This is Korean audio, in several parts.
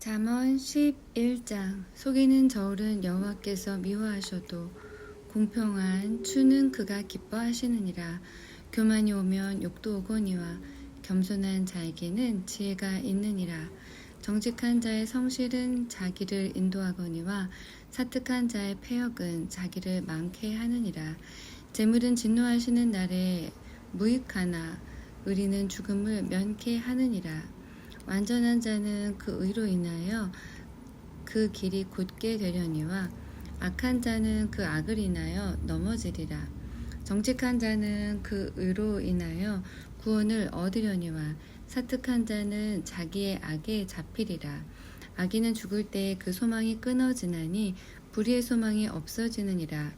잠언 11장. 속이는 저울은 여호와께서 미워하셔도 공평한 추는 그가 기뻐하시느니라. 교만이 오면 욕도 오거니와 겸손한 자에게는 지혜가 있느니라. 정직한 자의 성실은 자기를 인도하거니와 사특한 자의 패역은 자기를 많게 하느니라. 재물은 진노하시는 날에 무익하나 의리는 죽음을 면케 하느니라. 완전한 자는 그 의로 인하여 그 길이 곧게 되려니와 악한 자는 그 악을 인하여 넘어지리라. 정직한 자는 그 의로 인하여 구원을 얻으려니와 사특한 자는 자기의 악에 잡히리라. 악인은 죽을 때에 그 소망이 끊어지나니 불의의 소망이 없어지느니라.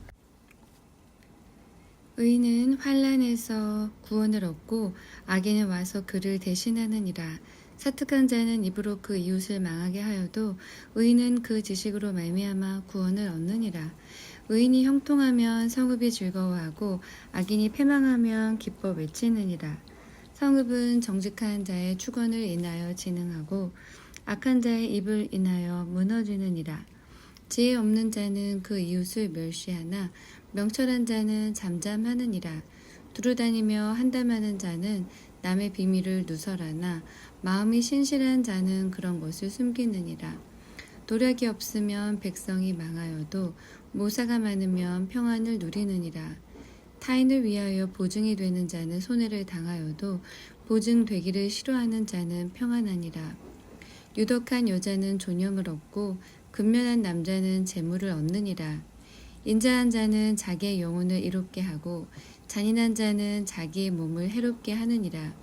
의인은 환난에서 구원을 얻고 악인은 와서 그를 대신하느니라. 사특한 자는 입으로 그 이웃을 망하게 하여도 의인은 그 지식으로 말미암아 구원을 얻느니라. 의인이 형통하면 성읍이 즐거워하고 악인이 패망하면 기뻐 외치느니라. 성읍은 정직한 자의 축원을 인하여 진흥하고 악한 자의 입을 인하여 무너지느니라. 지혜 없는 자는 그 이웃을 멸시하나 명철한 자는 잠잠하느니라. 두루다니며 한담하는 자는 남의 비밀을 누설하나 마음이 신실한 자는 그런 것을 숨기느니라. 도략이 없으면 백성이 망하여도 모사가 많으면 평안을 누리느니라. 타인을 위하여 보증이 되는 자는 손해를 당하여도 보증되기를 싫어하는 자는 평안하니라. 유덕한 여자는 존영을 얻고 근면한 남자는 재물을 얻느니라. 인자한 자는 자기의 영혼을 이롭게 하고 잔인한 자는 자기의 몸을 해롭게 하느니라.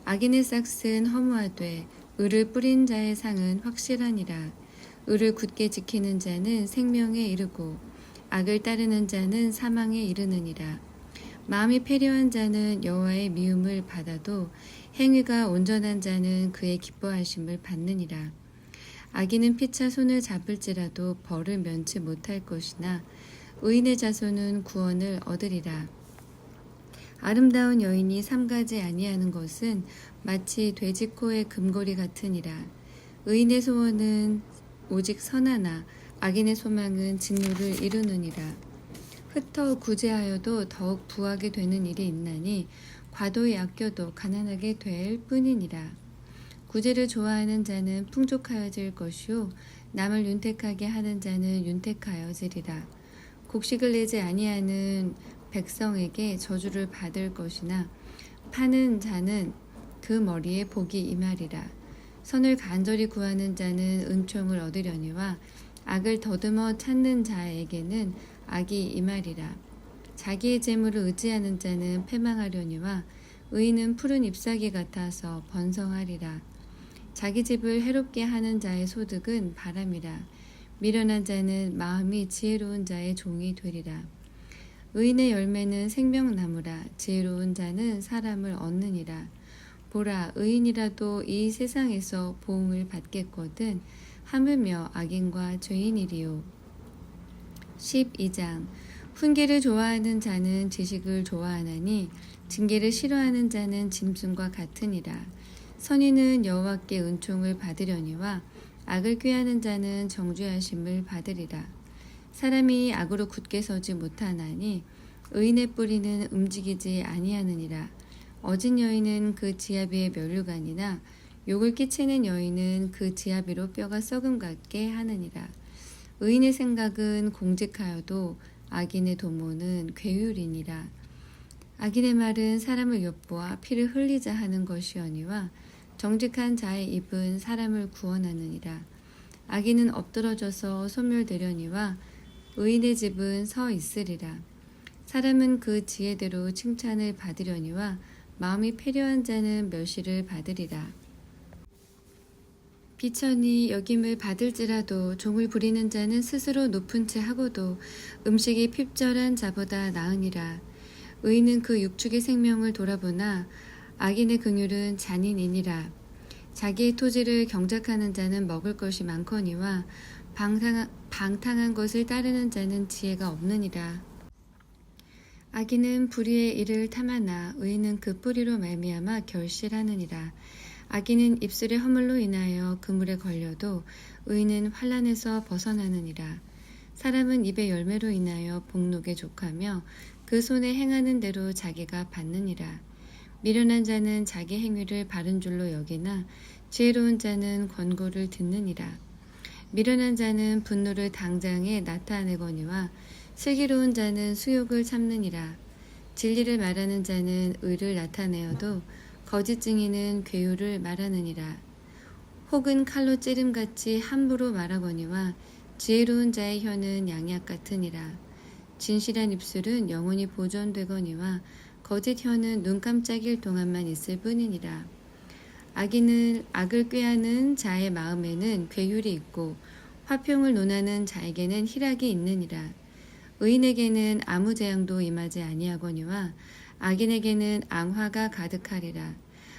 악인의 싹은 허무하되 의를 뿌린 자의 상은 확실하니라. 의를 굳게 지키는 자는 생명에 이르고 악을 따르는 자는 사망에 이르느니라. 마음이 패려한 자는 여호와의 미움을 받아도 행위가 온전한 자는 그의 기뻐하심을 받느니라. 악인은 피차 손을 잡을지라도 벌을 면치 못할 것이나 의인의 자손은 구원을 얻으리라. 아름다운 여인이 삼가지 아니하는 것은 마치 돼지코의 금고리 같으니라. 의인의 소원은 오직 선하나 악인의 소망은 진노를 이루느니라. 흩어 구제하여도 더욱 부하게 되는 일이 있나니 과도히 아껴도 가난하게 될 뿐이니라. 구제를 좋아하는 자는 풍족하여질 것이요 남을 윤택하게 하는 자는 윤택하여지리라. 곡식을 내지 아니하는 백성에게 저주를 받을 것이나 파는 자는 그 머리에 복이 임하리라. 선을 간절히 구하는 자는 은총을 얻으려니와 악을 더듬어 찾는 자에게는 악이 임하리라. 자기의 재물을 의지하는 자는 패망하려니와 의인은 푸른 잎사귀 같아서 번성하리라. 자기 집을 해롭게 하는 자의 소득은 바람이라. 미련한 자는 마음이 지혜로운 자의 종이 되리라. 의인의 열매는 생명나무라. 지혜로운 자는 사람을 얻느니라. 보라, 의인이라도 이 세상에서 보응을 받겠거든 하물며 악인과 죄인이리요. 12장. 훈계를 좋아하는 자는 지식을 좋아하나니 징계를 싫어하는 자는 짐승과 같으니라. 선인은 여호와께 은총을 받으려니와 악을 꾀하는 자는 정죄하심을 받으리라. 사람이 악으로 굳게 서지 못하나니 의인의 뿌리는 움직이지 아니하느니라. 어진 여인은 그 지아비의 면류관이나 욕을 끼치는 여인은 그 지아비로 뼈가 썩음 같게 하느니라. 의인의 생각은 공직하여도 악인의 도모는 괴율이니라. 악인의 말은 사람을 엿보아 피를 흘리자 하는 것이오니와 정직한 자의 입은 사람을 구원하느니라. 악인은 엎드러져서 소멸되려니와 의인의 집은 서 있으리라. 사람은 그 지혜대로 칭찬을 받으려니와 마음이 패려한 자는 멸시를 받으리라. 비천이 여김을 받을지라도 종을 부리는 자는 스스로 높은 채 하고도 음식이 핍절한 자보다 나으니라. 의인은 그 육축의 생명을 돌아보나 악인의 긍휼은 잔인이니라. 자기의 토지를 경작하는 자는 먹을 것이 많거니와 방탕한 것을 따르는 자는 지혜가 없느니라. 악인은 불의의 일을 탐하나 의인은 그 뿌리로 말미암아 결실하느니라. 악인은 입술의 허물로 인하여 그물에 걸려도 의인은 환난에서 벗어나느니라. 사람은 입의 열매로 인하여 복록에 족하며 그 손에 행하는 대로 자기가 받느니라. 미련한 자는 자기 행위를 바른 줄로 여기나 지혜로운 자는 권고를 듣느니라. 미련한 자는 분노를 당장에 나타내거니와 슬기로운 자는 수욕을 참느니라. 진리를 말하는 자는 의를 나타내어도 거짓 증인은 괴유를 말하느니라. 혹은 칼로 찌름같이 함부로 말하거니와 지혜로운 자의 혀는 양약 같으니라. 진실한 입술은 영원히 보존되거니와 거짓 혀는 눈 깜짝일 동안만 있을 뿐이니라. 악을 꾀하는 자의 마음에는 괴율이 있고 화평을 논하는 자에게는 희락이 있느니라. 의인에게는 아무 재앙도 임하지 아니하거니와 악인에게는 앙화가 가득하리라.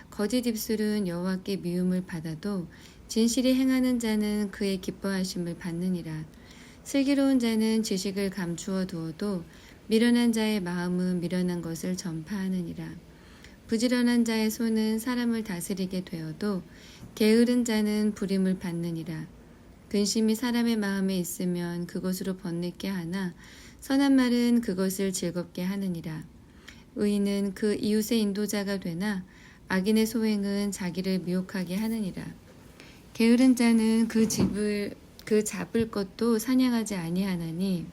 거짓 입술은 여호와께 미움을 받아도 진실이 행하는 자는 그의 기뻐하심을 받느니라. 슬기로운 자는 지식을 감추어 두어도 미련한 자의 마음은 미련한 것을 전파하느니라. 부지런한 자의 손은 사람을 다스리게 되어도 게으른 자는 부림을 받느니라. 근심이 사람의 마음에 있으면 그것으로 번뇌케 하나 선한 말은 그것을 즐겁게 하느니라. 의인은 그 이웃의 인도자가 되나 악인의 소행은 자기를 미혹하게 하느니라. 게으른 자는 그 잡을 것도 사냥하지 아니하나니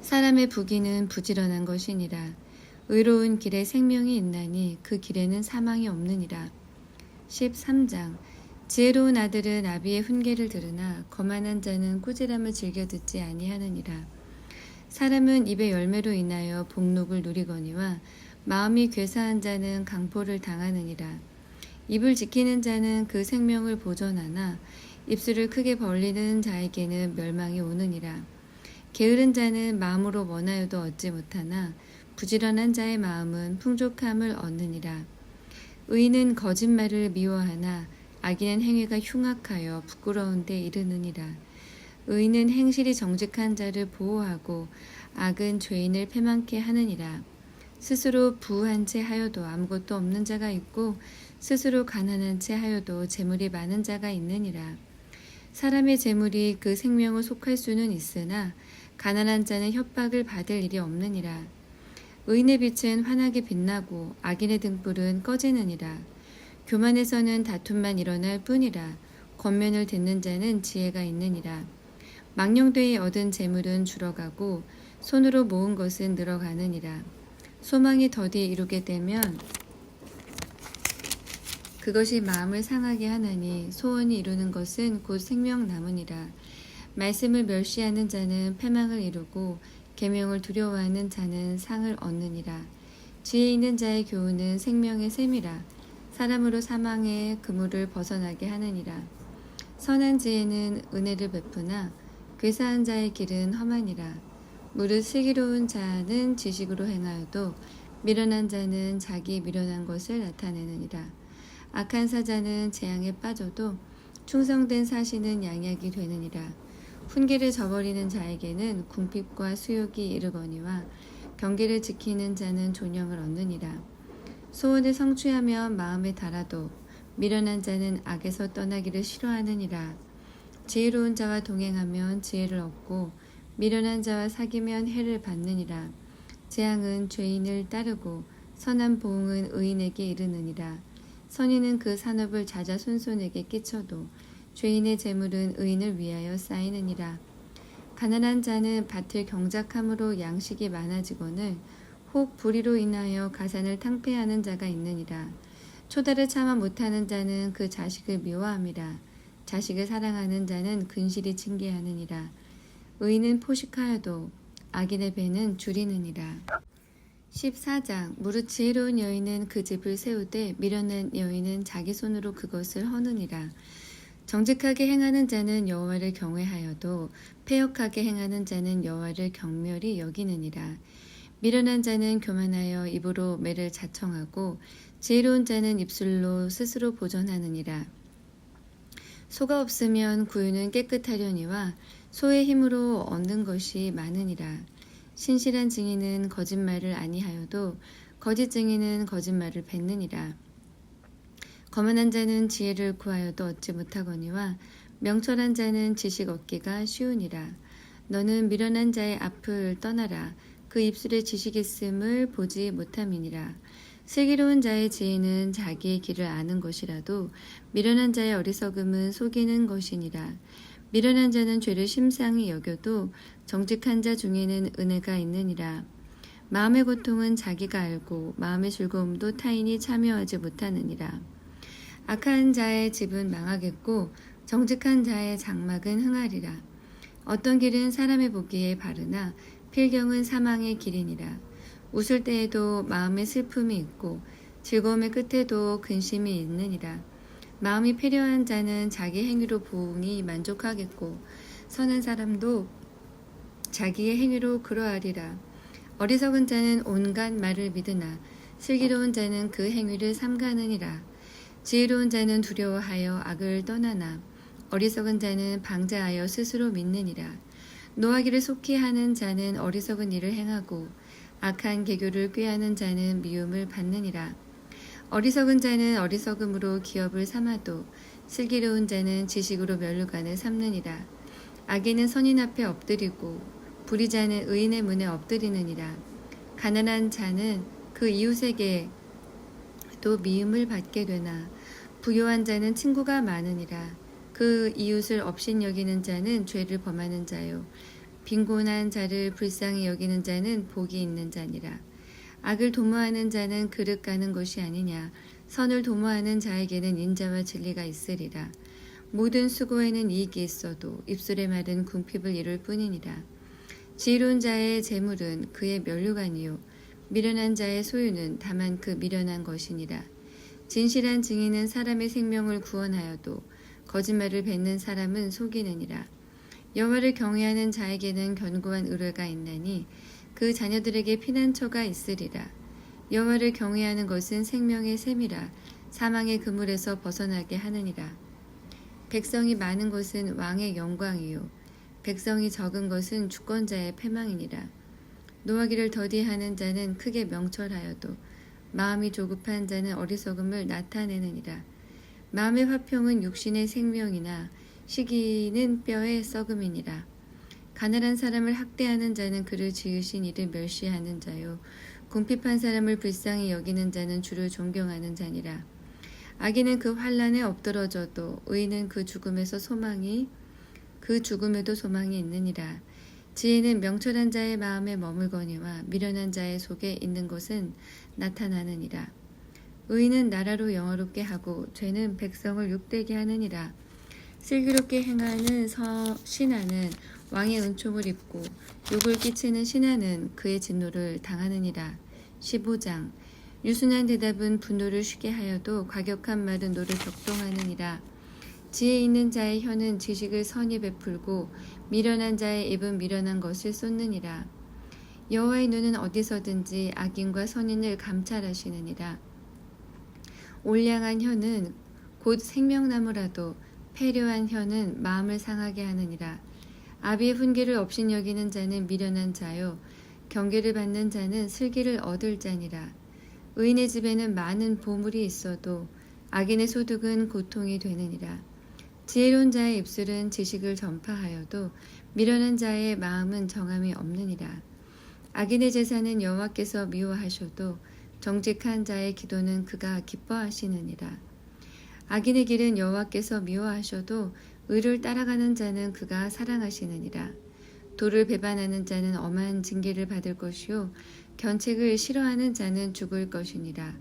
사람의 부귀는 부지런한 것이니라. 의로운 길에 생명이 있나니 그 길에는 사망이 없느니라. 13장 지혜로운 아들은 아비의 훈계를 들으나 거만한 자는 꾸지람을 즐겨 듣지 아니하느니라. 사람은 입의 열매로 인하여 복록을 누리거니와 마음이 괴사한 자는 강포를 당하느니라. 입을 지키는 자는 그 생명을 보존하나 입술을 크게 벌리는 자에게는 멸망이 오느니라. 게으른 자는 마음으로 원하여도 얻지 못하나 부지런한 자의 마음은 풍족함을 얻느니라. 의인은 거짓말을 미워하나 악인은 행위가 흉악하여 부끄러운 데 이르느니라. 의인은 행실이 정직한 자를 보호하고 악은 죄인을 패망케 하느니라. 스스로 부한 채 하여도 아무것도 없는 자가 있고 스스로 가난한 채 하여도 재물이 많은 자가 있느니라. 사람의 재물이 그 생명을 속할 수는 있으나 가난한 자는 협박을 받을 일이 없느니라. 의인의 빛은 환하게 빛나고 악인의 등불은 꺼지느니라. 교만에서는 다툼만 일어날 뿐이라. 권면을 듣는 자는 지혜가 있느니라. 망령되이 얻은 재물은 줄어가고 손으로 모은 것은 늘어가느니라. 소망이 더디 이루게 되면 그것이 마음을 상하게 하나니 소원이 이루는 것은 곧 생명 남으니라. 말씀을 멸시하는 자는 패망을 이루고 계명을 두려워하는 자는 상을 얻느니라. 지혜 있는 자의 교훈은 생명의 샘이라. 사람으로 사망의 그물을 벗어나게 하느니라. 선한 지혜는 은혜를 베푸나 괴사한 자의 길은 험하니라. 무릇 슬기로운 자는 지식으로 행하여도 미련한 자는 자기 미련한 것을 나타내느니라. 악한 사자는 재앙에 빠져도 충성된 사시는 양약이 되느니라. 훈계를 저버리는 자에게는 궁핍과 수욕이 이르거니와 경계를 지키는 자는 존영을 얻느니라. 소원을 성취하면 마음에 달아도 미련한 자는 악에서 떠나기를 싫어하느니라. 지혜로운 자와 동행하면 지혜를 얻고 미련한 자와 사귀면 해를 받느니라. 재앙은 죄인을 따르고 선한 보응은 의인에게 이르느니라. 선인은 그 산업을 자자손손에게 끼쳐도 죄인의 재물은 의인을 위하여 쌓이느니라. 가난한 자는 밭을 경작함으로 양식이 많아지거늘 혹 불의로 인하여 가산을 탕폐하는 자가 있느니라. 초달을 참아 못하는 자는 그 자식을 미워함이라. 자식을 사랑하는 자는 근실이 징계하느니라. 의인은 포식하여도 악인의 배는 줄이느니라. 14장 무릇 지혜로운 여인은 그 집을 세우되 미련한 여인은 자기 손으로 그것을 허느니라. 정직하게 행하는 자는 여호와를 경외하여도 패역하게 행하는 자는 여호와를 경멸히 여기느니라. 미련한 자는 교만하여 입으로 매를 자청하고 지혜로운 자는 입술로 스스로 보존하느니라. 소가 없으면 구유는 깨끗하려니와 소의 힘으로 얻는 것이 많으니라. 신실한 증인은 거짓말을 아니하여도 거짓 증인은 거짓말을 뱉느니라. 거만한 자는 지혜를 구하여도 얻지 못하거니와 명철한 자는 지식 얻기가 쉬우니라. 너는 미련한 자의 앞을 떠나라. 그 입술에 지식이 있음을 보지 못함이니라. 슬기로운 자의 지혜는 자기의 길을 아는 것이라도 미련한 자의 어리석음은 속이는 것이니라. 미련한 자는 죄를 심상히 여겨도 정직한 자 중에는 은혜가 있느니라. 마음의 고통은 자기가 알고 마음의 즐거움도 타인이 참여하지 못하느니라. 악한 자의 집은 망하겠고 정직한 자의 장막은 흥하리라. 어떤 길은 사람의 보기에 바르나 필경은 사망의 길이니라. 웃을 때에도 마음에 슬픔이 있고 즐거움의 끝에도 근심이 있느니라. 마음이 패려한 자는 자기 행위로 보응이 만족하겠고 선한 사람도 자기의 행위로 그러하리라. 어리석은 자는 온갖 말을 믿으나 슬기로운 자는 그 행위를 삼가느니라. 지혜로운 자는 두려워하여 악을 떠나나 어리석은 자는 방자하여 스스로 믿느니라. 노하기를 속히 하는 자는 어리석은 일을 행하고 악한 계교를 꾀하는 자는 미움을 받느니라. 어리석은 자는 어리석음으로 기업을 삼아도 슬기로운 자는 지식으로 면류관을 삼느니라. 악인은 선인 앞에 엎드리고 불의자는 의인의 문에 엎드리느니라. 가난한 자는 그 이웃에게 또 미움을 받게 되나 부요한 자는 친구가 많으니라. 그 이웃을 업신여기는 자는 죄를 범하는 자요 빈곤한 자를 불쌍히 여기는 자는 복이 있는 자니라. 악을 도모하는 자는 그릇 가는 것이 아니냐. 선을 도모하는 자에게는 인자와 진리가 있으리라. 모든 수고에는 이익이 있어도 입술의 말은 궁핍을 이룰 뿐이니라. 지혜로운 자의 재물은 그의 면류관이요 미련한 자의 소유는 다만 그 미련한 것이니라. 진실한 증인은 사람의 생명을 구원하여도 거짓말을 뱉는 사람은 속이느니라. 여호와를 경외하는 자에게는 견고한 의뢰가 있나니 그 자녀들에게 피난처가 있으리라. 여호와를 경외하는 것은 생명의 샘이라. 사망의 그물에서 벗어나게 하느니라. 백성이 많은 것은 왕의 영광이요 백성이 적은 것은 주권자의 패망이니라. 노하기를 더디하는 자는 크게 명철하여도 마음이 조급한 자는 어리석음을 나타내느니라. 마음의 화평은 육신의 생명이나 시기는 뼈의 썩음이니라. 가난한 사람을 학대하는 자는 그를 지으신 이를 멸시하는 자요 궁핍한 사람을 불쌍히 여기는 자는 주를 존경하는 자니라. 악인은 그 환난에 엎드러져도 의인은 그 죽음에도 소망이 있느니라. 지혜는 명철한 자의 마음에 머물거니와 미련한 자의 속에 있는 것은 나타나느니라. 의인은 나라로 영화롭게 하고 죄는 백성을 욕되게 하느니라. 슬기롭게 행하는 신하는 왕의 은총을 입고 욕을 끼치는 신하는 그의 진노를 당하느니라. 15장 유순한 대답은 분노를 쉬게 하여도 과격한 말은 노를 격동하느니라. 지혜 있는 자의 혀는 지식을 선히 베풀고 미련한 자의 입은 미련한 것을 쏟느니라. 여호와의 눈은 어디서든지 악인과 선인을 감찰하시느니라. 올량한 혀는 곧 생명나무라도 패려한 혀는 마음을 상하게 하느니라. 아비의 훈계를 업신여기는 자는 미련한 자요 경계를 받는 자는 슬기를 얻을 자니라. 의인의 집에는 많은 보물이 있어도 악인의 소득은 고통이 되느니라. 지혜로운 자의 입술은 지식을 전파하여도 미련한 자의 마음은 정함이 없느니라. 악인의 제사는 여호와께서 미워하셔도 정직한 자의 기도는 그가 기뻐하시느니라. 악인의 길은 여호와께서 미워하셔도 의를 따라가는 자는 그가 사랑하시느니라. 도를 배반하는 자는 엄한 징계를 받을 것이요 견책을 싫어하는 자는 죽을 것이니라.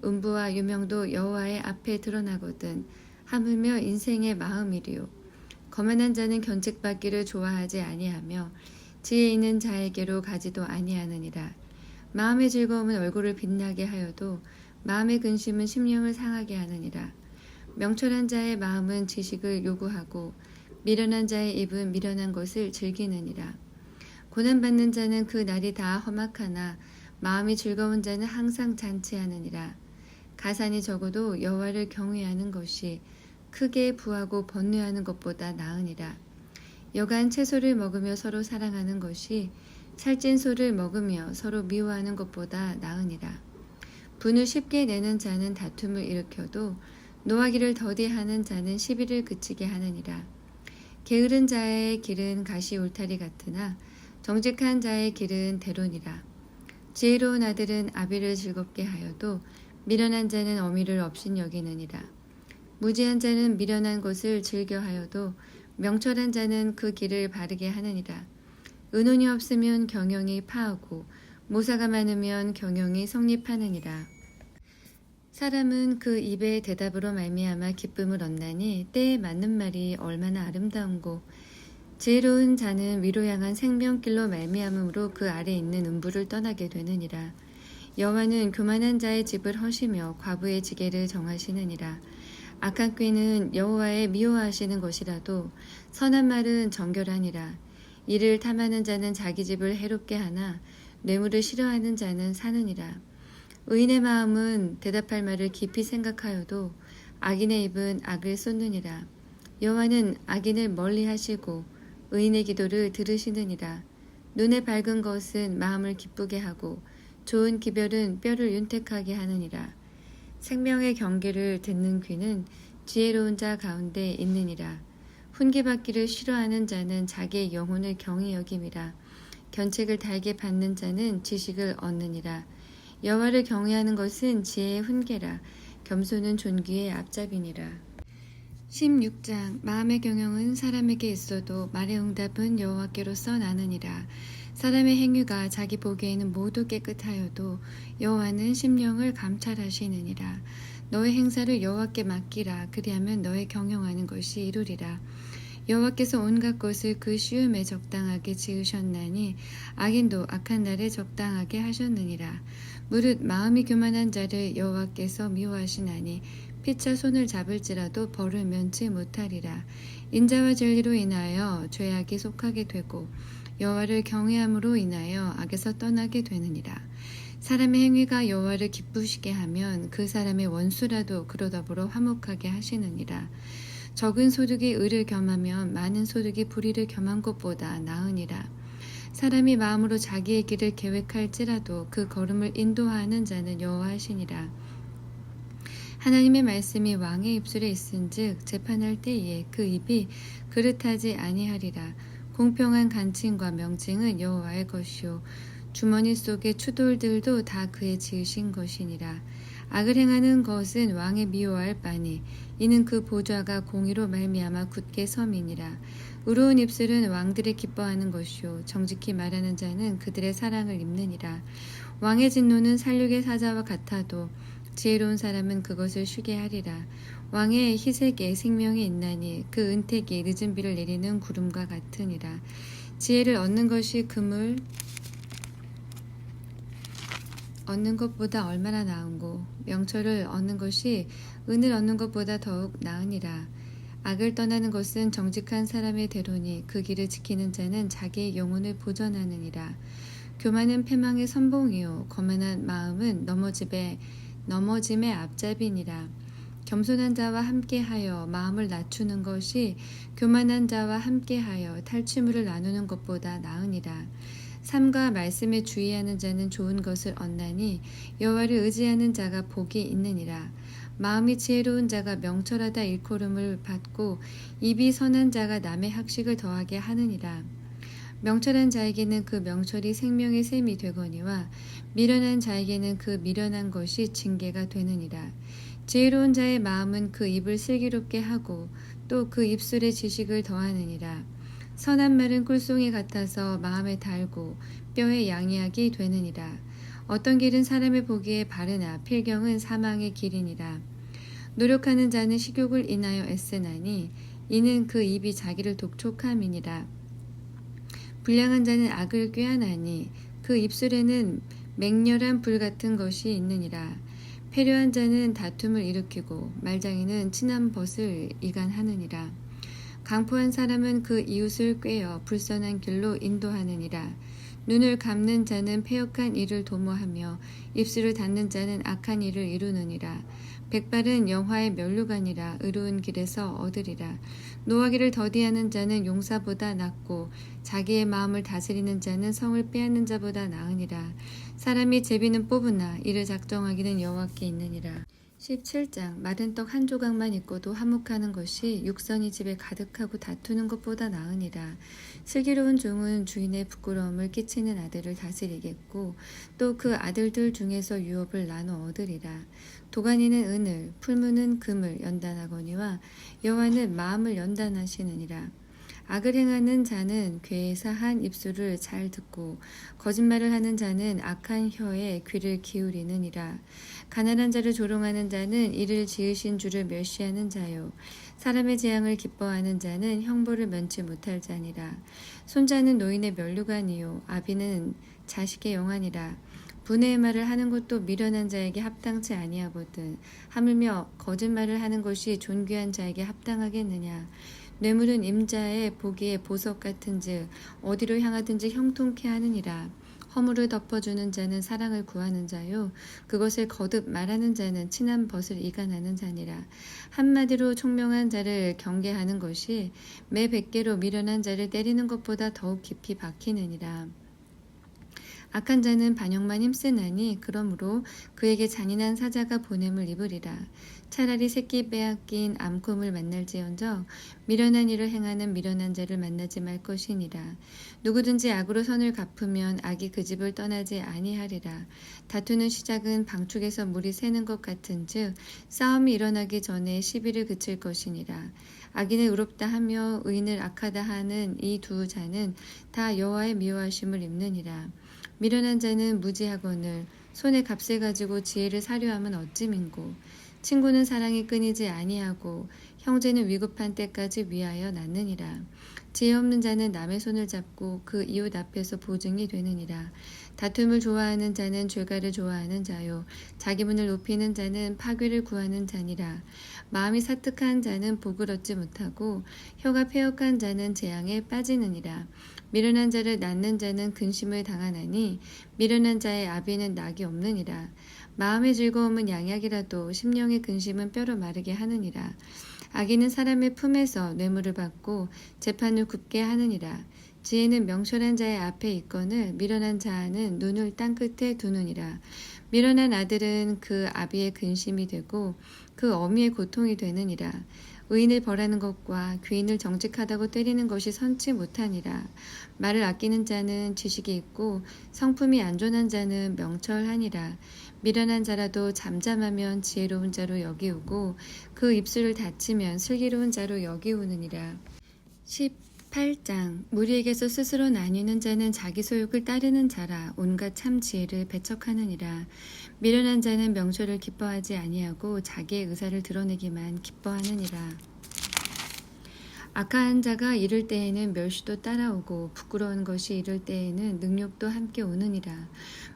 음부와 유명도 여호와의 앞에 드러나거든 하물며 인생의 마음이리요. 거만한 자는 견책받기를 좋아하지 아니하며 지혜 있는 자에게로 가지도 아니하느니라. 마음의 즐거움은 얼굴을 빛나게 하여도 마음의 근심은 심령을 상하게 하느니라. 명철한 자의 마음은 지식을 요구하고 미련한 자의 입은 미련한 것을 즐기느니라. 고난받는 자는 그 날이 다 험악하나 마음이 즐거운 자는 항상 잔치하느니라. 가산이 적어도 여호와를 경외하는 것이 크게 부하고 번뇌하는 것보다 나으니라. 여간 채소를 먹으며 서로 사랑하는 것이 살찐 소를 먹으며 서로 미워하는 것보다 나으니라. 분을 쉽게 내는 자는 다툼을 일으켜도 노하기를 더디하는 자는 시비를 그치게 하느니라. 게으른 자의 길은 가시 울타리 같으나 정직한 자의 길은 대론이라. 지혜로운 아들은 아비를 즐겁게 하여도 미련한 자는 어미를 업신여기느니라. 무지한 자는 미련한 것을 즐겨하여도 명철한 자는 그 길을 바르게 하느니라. 의논이 없으면 경영이 파하고 모사가 많으면 경영이 성립하느니라. 사람은 그 입의 대답으로 말미암아 기쁨을 얻나니 때에 맞는 말이 얼마나 아름다운고 지혜로운 자는 위로 향한 생명길로 말미암음으로 그 아래 있는 음부를 떠나게 되느니라. 여호와는 교만한 자의 집을 허시며 과부의 지게를 정하시느니라. 악한 꾀는 여호와의 미워하시는 것이라도 선한 말은 정결하니라. 이를 탐하는 자는 자기 집을 해롭게 하나 뇌물을 싫어하는 자는 사느니라. 의인의 마음은 대답할 말을 깊이 생각하여도 악인의 입은 악을 쏟느니라. 여호와는 악인을 멀리하시고 의인의 기도를 들으시느니라. 눈에 밝은 것은 마음을 기쁘게 하고 좋은 기별은 뼈를 윤택하게 하느니라. 생명의 경계를 듣는 귀는 지혜로운 자 가운데 있느니라. 훈계받기를 싫어하는 자는 자기의 영혼을 경히 여김이라. 견책을 달게 받는 자는 지식을 얻느니라. 여호와를 경외하는 것은 지혜의 훈계라. 겸손은 존귀의 앞잡이니라. 16장 마음의 경영은 사람에게 있어도 말의 응답은 여호와께로서 나느니라. 사람의 행위가 자기 보기에는 모두 깨끗하여도 여호와는 심령을 감찰하시느니라. 너의 행사를 여호와께 맡기라. 그리하면 너의 경영하는 것이 이루리라. 여호와께서 온갖 것을 그 시음에 적당하게 지으셨나니 악인도 악한 날에 적당하게 하셨느니라. 무릇 마음이 교만한 자를 여호와께서 미워하시나니 피차 손을 잡을지라도 벌을 면치 못하리라. 인자와 진리로 인하여 죄악이 속하게 되고 여호와를 경외함으로 인하여 악에서 떠나게 되느니라. 사람의 행위가 여호와를 기쁘시게 하면 그 사람의 원수라도 그로 더불어 화목하게 하시느니라. 적은 소득이 의를 겸하면 많은 소득이 불의를 겸한 것보다 나으니라. 사람이 마음으로 자기의 길을 계획할지라도 그 걸음을 인도하는 자는 여호와시니라. 하나님의 말씀이 왕의 입술에 있은즉 재판할 때에 그 입이 그릇하지 아니하리라. 공평한 간칭과 명칭은 여호와의 것이요 주머니 속의 추돌들도 다 그의 지으신 것이니라. 악을 행하는 것은 왕의 미워할 바니 이는 그 보좌가 공의로 말미암아 굳게 섬이니라. 의로운 입술은 왕들의 기뻐하는 것이요 정직히 말하는 자는 그들의 사랑을 입느니라. 왕의 진노는 살육의 사자와 같아도 지혜로운 사람은 그것을 쉬게 하리라. 왕의 희색에 생명이 있나니 그 은택이 늦은 비를 내리는 구름과 같으니라. 지혜를 얻는 것이 금을 얻는 것보다 얼마나 나은고 명철을 얻는 것이 은을 얻는 것보다 더욱 나으니라. 악을 떠나는 것은 정직한 사람의 대로니 그 길을 지키는 자는 자기의 영혼을 보전하느니라. 교만은 패망의 선봉이요 거만한 마음은 넘어짐의 앞잡이니라. 겸손한 자와 함께하여 마음을 낮추는 것이 교만한 자와 함께하여 탈취물을 나누는 것보다 나으니라. 삶과 말씀에 주의하는 자는 좋은 것을 얻나니 여호와를 의지하는 자가 복이 있느니라. 마음이 지혜로운 자가 명철하다 일컬음을 받고 입이 선한 자가 남의 학식을 더하게 하느니라. 명철한 자에게는 그 명철이 생명의 샘이 되거니와 미련한 자에게는 그 미련한 것이 징계가 되느니라. 지혜로운 자의 마음은 그 입을 슬기롭게 하고 또 그 입술에 지식을 더하느니라. 선한 말은 꿀송이 같아서 마음에 달고 뼈에 양이하게 되느니라. 어떤 길은 사람의 보기에 바르나 필경은 사망의 길이니라. 노력하는 자는 식욕을 인하여 애쓰나니 이는 그 입이 자기를 독촉함이니라. 불량한 자는 악을 꾀하나니 그 입술에는 맹렬한 불 같은 것이 있느니라. 패류한 자는 다툼을 일으키고 말장이는 친한 벗을 이간하느니라. 강포한 사람은 그 이웃을 꾀어 불선한 길로 인도하느니라. 눈을 감는 자는 패역한 일을 도모하며 입술을 닫는 자는 악한 일을 이루느니라. 백발은 영화의 면류관이라 의로운 길에서 얻으리라. 노하기를 더디하는 자는 용사보다 낫고 자기의 마음을 다스리는 자는 성을 빼앗는 자보다 나으니라. 사람이 제비는 뽑으나 이를 작정하기는 여호와께 있느니라. 17장 마른 떡 한 조각만 있고도 화목하는 것이 육선이 집에 가득하고 다투는 것보다 나으니라. 슬기로운 종은 주인의 부끄러움을 끼치는 아들을 다스리겠고 또 그 아들들 중에서 유업을 나눠 얻으리라. 도가니는 은을 풀무는 금을 연단하거니와 여호와는 마음을 연단하시느니라. 악을 행하는 자는 괴사한 입술을 잘 듣고 거짓말을 하는 자는 악한 혀에 귀를 기울이느니라. 가난한 자를 조롱하는 자는 이를 지으신 주를 멸시하는 자요. 사람의 재앙을 기뻐하는 자는 형벌을 면치 못할 자니라. 손자는 노인의 면류관이요 아비는 자식의 영환이라. 분의 말을 하는 것도 미련한 자에게 합당치 아니하거든 하물며 거짓말을 하는 것이 존귀한 자에게 합당하겠느냐. 뇌물은 임자의 보기에 보석 같은즉 어디로 향하든지 형통케 하느니라. 허물을 덮어주는 자는 사랑을 구하는 자요 그것을 거듭 말하는 자는 친한 벗을 이간하는 자니라. 한마디로 총명한 자를 경계하는 것이 매 100개로 미련한 자를 때리는 것보다 더욱 깊이 박히느니라. 악한 자는 반역만 힘쓰나니 그러므로 그에게 잔인한 사자가 보냄을 입으리라. 차라리 새끼 빼앗긴 암곰을 만날지언정 미련한 일을 행하는 미련한 자를 만나지 말 것이니라. 누구든지 악으로 선을 갚으면 악이 그 집을 떠나지 아니하리라. 다투는 시작은 방축에서 물이 새는 것 같은즉 싸움이 일어나기 전에 시비를 그칠 것이니라. 악인을 의롭다 하며 의인을 악하다 하는 이 두 자는 다 여호와의 미워하심을 입느니라. 미련한 자는 무지하거늘 손에 값을 가지고 지혜를 사려함은 어찌 민고. 친구는 사랑이 끊이지 아니하고 형제는 위급한 때까지 위하여 낳느니라. 지혜 없는 자는 남의 손을 잡고 그 이웃 앞에서 보증이 되느니라. 다툼을 좋아하는 자는 죄가를 좋아하는 자요 자기 문을 높이는 자는 파괴를 구하는 자니라. 마음이 사특한 자는 복을 얻지 못하고 혀가 패역한 자는 재앙에 빠지느니라. 미련한 자를 낳는 자는 근심을 당하나니 미련한 자의 아비는 낙이 없느니라. 마음의 즐거움은 양약이라도 심령의 근심은 뼈로 마르게 하느니라. 악인은 사람의 품에서 뇌물을 받고 재판을 굽게 하느니라. 지혜는 명철한 자의 앞에 있거늘 미련한 자는 눈을 땅끝에 두느니라. 미련한 아들은 그 아비의 근심이 되고 그 어미의 고통이 되느니라. 의인을 벌하는 것과 귀인을 정직하다고 때리는 것이 선치 못하니라. 말을 아끼는 자는 지식이 있고 성품이 안전한 자는 명철하니라. 미련한 자라도 잠잠하면 지혜로운 자로 여기우고 그 입술을 닫히면 슬기로운 자로 여기우느니라. 18장 무리에게서 스스로 나뉘는 자는 자기 소욕을 따르는 자라 온갖 참 지혜를 배척하느니라. 미련한 자는 명철을 기뻐하지 아니하고 자기의 의사를 드러내기만 기뻐하느니라. 악한 자가 이를 때에는 멸시도 따라오고 부끄러운 것이 이를 때에는 능욕도 함께 오느니라.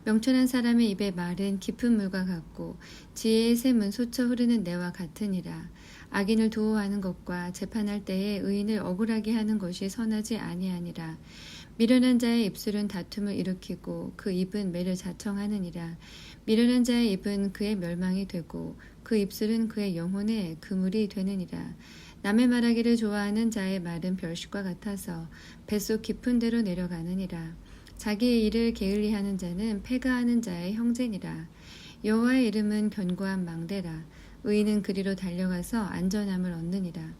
명철한 사람의 입의 말은 깊은 물과 같고 지혜의 샘은 솟아 흐르는 내와 같으니라. 악인을 도호하는 것과 재판할 때에 의인을 억울하게 하는 것이 선하지 아니하니라. 미련한 자의 입술은 다툼을 일으키고 그 입은 매를 자청하느니라. 미련한 자의 입은 그의 멸망이 되고 그 입술은 그의 영혼의 그물이 되느니라. 남의 말하기를 좋아하는 자의 말은 별식과 같아서 뱃속 깊은 데로 내려가느니라. 자기의 일을 게을리하는 자는 패가하는 자의 형제니라. 여호와의 이름은 견고한 망대라. 의인은 그리로 달려가서 안전함을 얻느니라.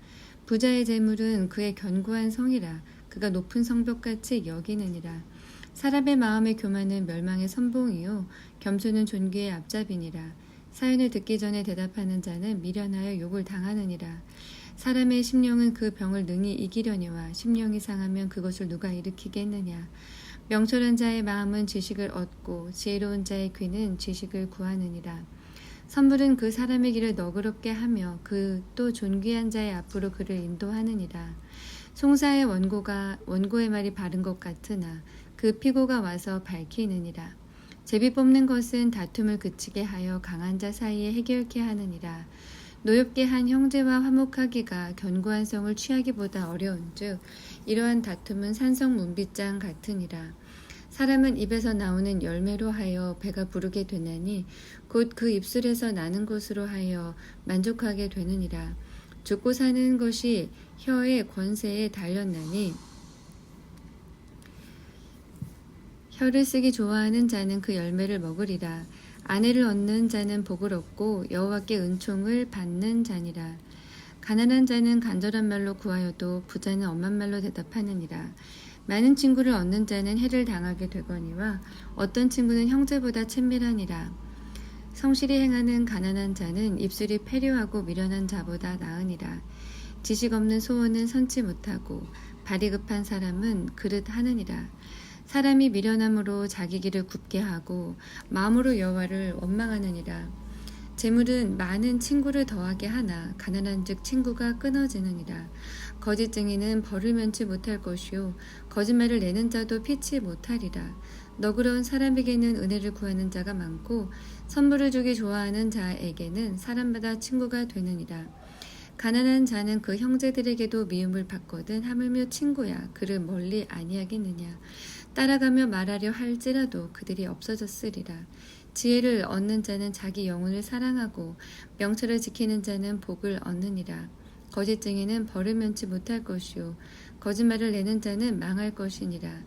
부자의 재물은 그의 견고한 성이라. 그가 높은 성벽같이 여기느니라. 사람의 마음의 교만은 멸망의 선봉이요 겸손은 존귀의 앞잡이니라. 사연을 듣기 전에 대답하는 자는 미련하여 욕을 당하느니라. 사람의 심령은 그 병을 능히 이기려니와 심령이 상하면 그것을 누가 일으키겠느냐. 명철한 자의 마음은 지식을 얻고 지혜로운 자의 귀는 지식을 구하느니라. 선물은 그 사람의 길을 너그럽게 하며 그 또 존귀한 자의 앞으로 그를 인도하느니라. 송사의 원고의 말이 바른 것 같으나 그 피고가 와서 밝히느니라. 제비 뽑는 것은 다툼을 그치게 하여 강한 자 사이에 해결케 하느니라. 노엽게 한 형제와 화목하기가 견고한 성을 취하기보다 어려운즉 이러한 다툼은 산성 문빗장 같으니라. 사람은 입에서 나오는 열매로 하여 배가 부르게 되나니 곧 그 입술에서 나는 것으로 하여 만족하게 되느니라. 죽고 사는 것이 혀의 권세에 달렸나니 혀를 쓰기 좋아하는 자는 그 열매를 먹으리라. 아내를 얻는 자는 복을 얻고 여호와께 은총을 받는 자니라. 가난한 자는 간절한 말로 구하여도 부자는 엄한 말로 대답하느니라. 많은 친구를 얻는 자는 해를 당하게 되거니와 어떤 친구는 형제보다 친밀하니라. 성실히 행하는 가난한 자는 입술이 패류하고 미련한 자보다 나으니라. 지식 없는 소원은 선치 못하고 발이 급한 사람은 그릇 하느니라. 사람이 미련함으로 자기 길을 굽게 하고 마음으로 여호와를 원망하느니라. 재물은 많은 친구를 더하게 하나 가난한즉 친구가 끊어지느니라. 거짓 증인은 벌을 면치 못할 것이요 거짓말을 내는 자도 피치 못하리라. 너그러운 사람에게는 은혜를 구하는 자가 많고 선물을 주기 좋아하는 자에게는 사람마다 친구가 되느니라. 가난한 자는 그 형제들에게도 미움을 받거든 하물며 친구야 그를 멀리 아니하겠느냐. 따라가며 말하려 할지라도 그들이 없어졌으리라. 지혜를 얻는 자는 자기 영혼을 사랑하고 명철을 지키는 자는 복을 얻느니라. 거짓 증인은 벌을 면치 못할 것이요 거짓말을 내는 자는 망할 것이니라.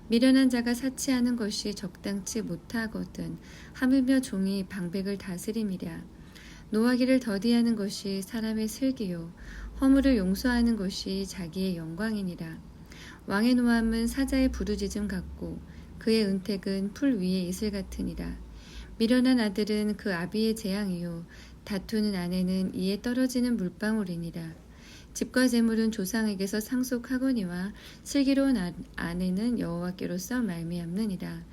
미련한 자가 사치하는 것이 적당치 못하거든 하물며 종이 방백을 다스림이랴. 노하기를 더디하는 것이 사람의 슬기요 허물을 용서하는 것이 자기의 영광이니라. 왕의 노함은 사자의 부르짖음 같고 그의 은택은 풀 위의 이슬 같으니라. 미련한 아들은 그 아비의 재앙이요 다투는 아내는 이에 떨어지는 물방울이니라. 집과 재물은 조상에게서 상속하거니와 슬기로운 아내는 여호와께로서 말미암느니라.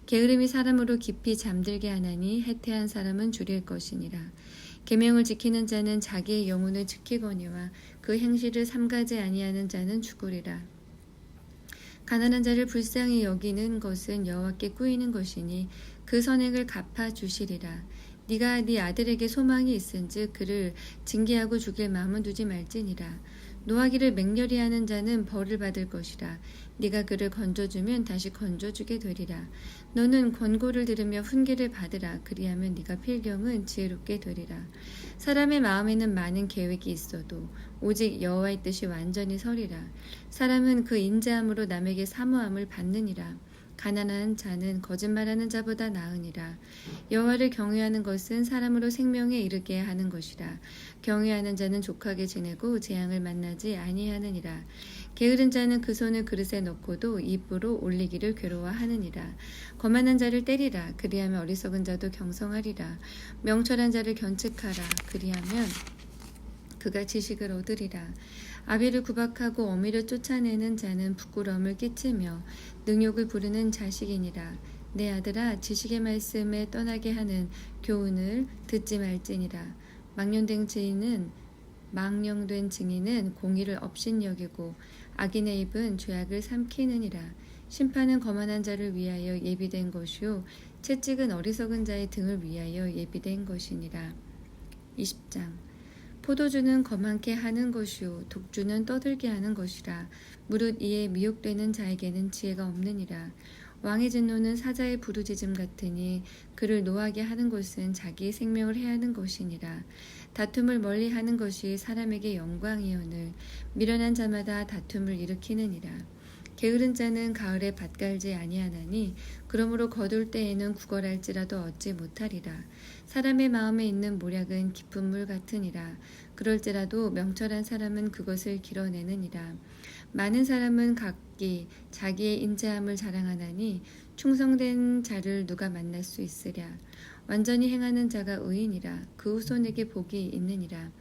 게으름이 사람으로 깊이 잠들게 하나니 해태한 사람은 줄일 것이니라. 계명을 지키는 자는 자기의 영혼을 지키거니와 그 행실을 삼가지 아니하는 자는 죽으리라. 가난한 자를 불쌍히 여기는 것은 여호와께 꾸이는 것이니 그 선행을 갚아 주시리라. 네가 네 아들에게 소망이 있은즉 그를 징계하고 죽일 마음은 두지 말지니라. 노하기를 맹렬히 하는 자는 벌을 받을 것이라. 네가 그를 건져주면 다시 건져주게 되리라. 너는 권고를 들으며 훈계를 받으라. 그리하면 네가 필경은 지혜롭게 되리라. 사람의 마음에는 많은 계획이 있어도 오직 여호와의 뜻이 완전히 서리라. 사람은 그 인자함으로 남에게 사모함을 받느니라. 가난한 자는 거짓말하는 자보다 나으니라. 여호와를 경외하는 것은 사람으로 생명에 이르게 하는 것이라. 경외하는 자는 족하게 지내고 재앙을 만나지 아니하느니라. 게으른 자는 그 손을 그릇에 넣고도 입으로 올리기를 괴로워하느니라. 거만한 자를 때리라. 그리하면 어리석은 자도 경성하리라. 명철한 자를 견책하라. 그리하면 그가 지식을 얻으리라. 아비를 구박하고 어미를 쫓아내는 자는 부끄러움을 끼치며 능욕을 부르는 자식이니라. 내 아들아 지식의 말씀에 떠나게 하는 교훈을 듣지 말지니라. 망령된 증인은 공의를 업신여기고 악인의 입은 죄악을 삼키느니라. 심판은 거만한 자를 위하여 예비된 것이요 채찍은 어리석은 자의 등을 위하여 예비된 것이니라. 20장 포도주는 거만케 하는 것이요 독주는 떠들게 하는 것이라. 무릇 이에 미혹되는 자에게는 지혜가 없느니라. 왕의 진노는 사자의 부르짖음 같으니 그를 노하게 하는 것은 자기의 생명을 해하는 것이니라. 다툼을 멀리하는 것이 사람에게 영광이오늘 미련한 자마다 다툼을 일으키느니라. 게으른 자는 가을에 밭 갈지 아니하나니 그러므로 거둘 때에는 구걸할지라도 얻지 못하리라. 사람의 마음에 있는 모략은 깊은 물 같으니라. 그럴지라도 명철한 사람은 그것을 길어내느니라. 많은 사람은 각기 자기의 인자함을 자랑하나니 충성된 자를 누가 만날 수 있으랴. 완전히 행하는 자가 의인이라. 그 후손에게 복이 있느니라.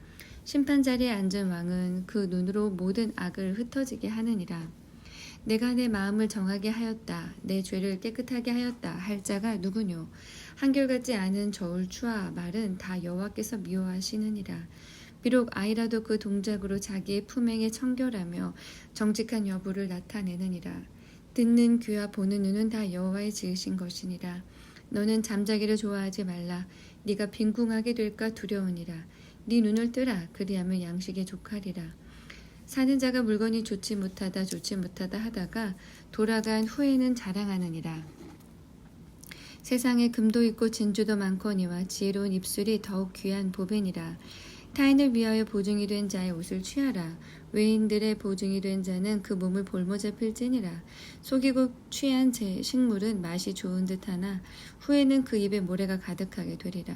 심판 자리에 앉은 왕은 그 눈으로 모든 악을 흩어지게 하느니라. 내가 내 마음을 정하게 하였다. 내 죄를 깨끗하게 하였다. 할 자가 누구뇨? 한결같지 않은 저울 추와 말은 다 여호와께서 미워하시느니라. 비록 아이라도 그 동작으로 자기의 품행에 청결하며 정직한 여부를 나타내느니라. 듣는 귀와 보는 눈은 다 여호와의 지으신 것이니라. 너는 잠자기를 좋아하지 말라. 네가 빈궁하게 될까 두려우니라. 네 눈을 뜨라. 그리하면 양식에 족하리라. 사는 자가 물건이 좋지 못하다 하다가 돌아간 후에는 자랑하느니라. 세상에 금도 있고 진주도 많거니와 지혜로운 입술이 더욱 귀한 보배니라. 타인을 위하여 보증이 된 자의 옷을 취하라. 외인들의 보증이 된 자는 그 몸을 볼모자 필지니라. 속이고 취한 식물은 맛이 좋은 듯하나 후에는 그 입에 모래가 가득하게 되리라.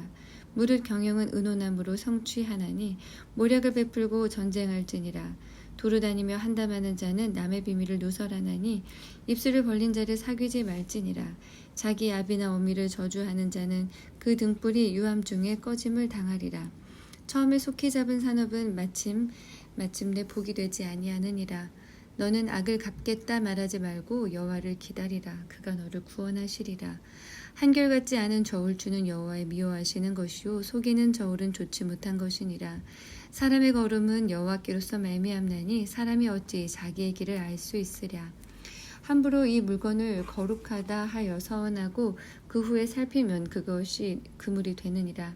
무릇 경영은 은오나무로 성취하나니 모략을 베풀고 전쟁할지니라. 도로 다니며 한담하는 자는 남의 비밀을 누설하나니 입술을 벌린 자를 사귀지 말지니라. 자기 아비나 어미를 저주하는 자는 그 등불이 유암 중에 꺼짐을 당하리라. 처음에 속히 잡은 산업은 마침내 복이 되지 아니하느니라. 너는 악을 갚겠다 말하지 말고 여호와를 기다리라. 그가 너를 구원하시리라. 한결같지 않은 저울 주는 여호와의 미워하시는 것이요 속이는 저울은 좋지 못한 것이니라. 사람의 걸음은 여호와께로서 말미암나니 사람이 어찌 자기의 길을 알 수 있으랴. 함부로 이 물건을 거룩하다 하여 서원하고 그 후에 살피면 그것이 그물이 되느니라.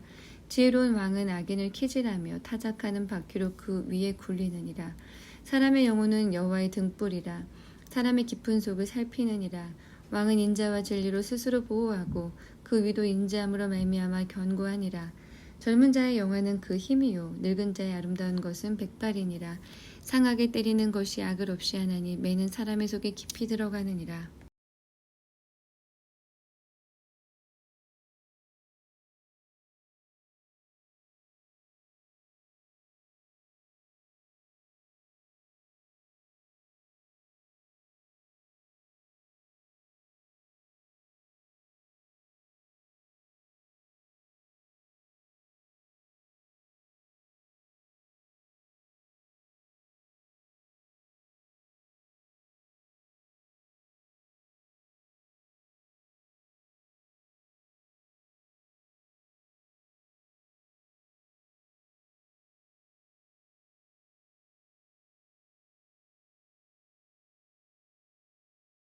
지혜로운 왕은 악인을 키질하며 타작하는 바퀴로 그 위에 굴리느니라. 사람의 영혼은 여호와의 등불이라. 사람의 깊은 속을 살피느니라. 왕은 인자와 진리로 스스로 보호하고 그 위도 인자함으로 말미암아 견고하니라. 젊은 자의 영화는 그 힘이요 늙은 자의 아름다운 것은 백발이니라. 상하게 때리는 것이 악을 없이 하나니 매는 사람의 속에 깊이 들어가느니라.